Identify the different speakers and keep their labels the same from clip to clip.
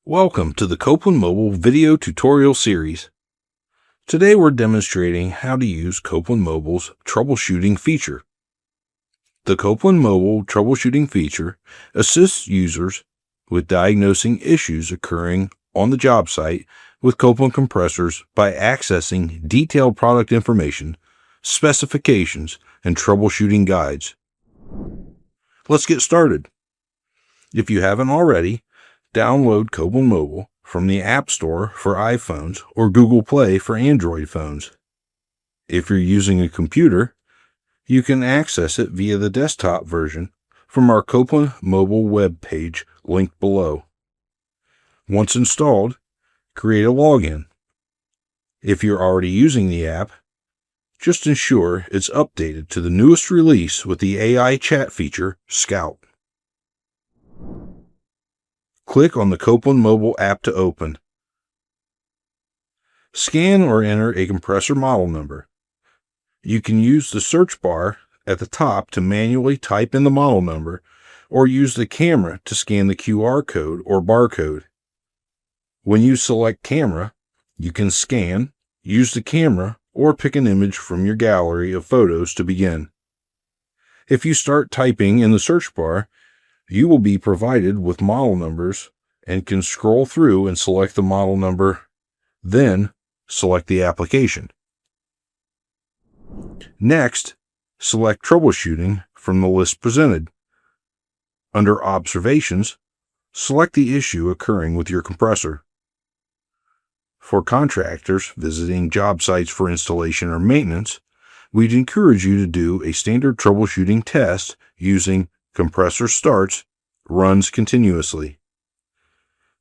Speaker 1: Welcome to the Copeland Mobile video tutorial series. Today we're demonstrating how to use Copeland Mobile's troubleshooting feature. The Copeland Mobile troubleshooting feature assists users with diagnosing issues occurring on the job site with Copeland compressors by accessing detailed product information, specifications, and troubleshooting guides. Let's get started. If you haven't already, download Copeland Mobile from the App Store for iPhones or Google Play for Android phones. If you're using a computer, you can access it via the desktop version from our Copeland Mobile web page linked below. Once installed, create a login. If you're already using the app, just ensure it's updated to the newest release with the AI chat feature, Scout. Click on the Copeland Mobile app to open. Scan or enter a compressor model number. You can use the search bar at the top to manually type in the model number, or use the camera to scan the QR code or barcode. When you select camera, you can scan, use the camera, or pick an image from your gallery of photos to begin. If you start typing in the search bar, you will be provided with model numbers and can scroll through and select the model number, then select the application. Next, select Troubleshooting from the list presented. Under Observations, select the issue occurring with your compressor. For contractors visiting job sites for installation or maintenance, we'd encourage you to do a standard troubleshooting test using compressor starts, runs continuously.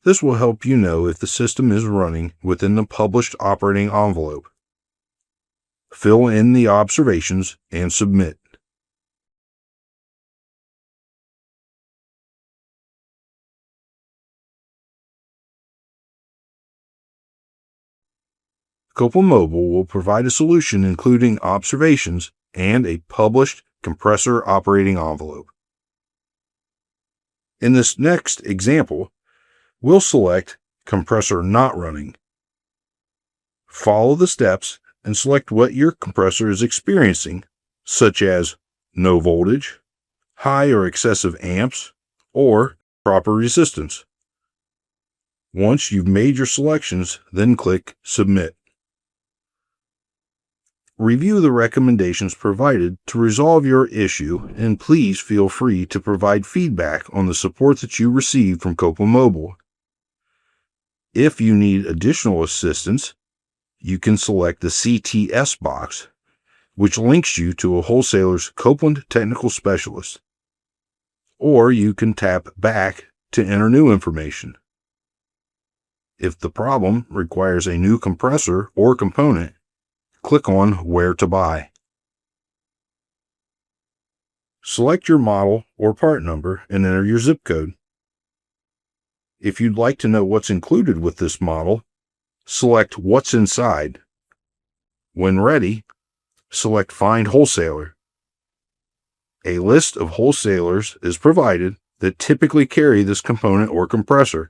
Speaker 1: This will help you know if the system is running within the published operating envelope. Fill in the observations and submit. Copeland Mobile will provide a solution including observations and a published compressor operating envelope. In this next example, we'll select Compressor Not Running. Follow the steps and select what your compressor is experiencing, such as no voltage, high or excessive amps, or proper resistance. Once you've made your selections, then click Submit. Review the recommendations provided to resolve your issue, and please feel free to provide feedback on the support that you received from Copeland Mobile. If you need additional assistance, you can select the CTS box, which links you to a wholesaler's Copeland technical specialist. Or you can tap Back to enter new information. If the problem requires a new compressor or component, click on Where to Buy. Select your model or part number and enter your zip code. If you'd like to know what's included with this model, select What's Inside. When ready, select Find Wholesaler. A list of wholesalers is provided that typically carry this component or compressor.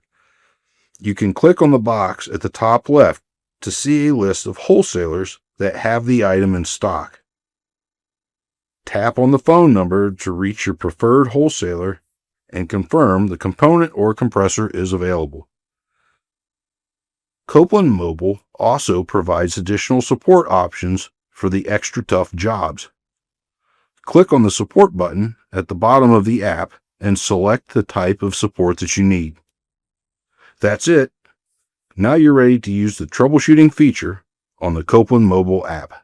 Speaker 1: You can click on the box at the top left to see a list of wholesalers that have the item in stock. Tap on the phone number to reach your preferred wholesaler and confirm the component or compressor is available. Copeland Mobile also provides additional support options for the extra tough jobs. Click on the support button at the bottom of the app and select the type of support that you need. That's it. Now you're ready to use the troubleshooting feature on the Copeland Mobile app.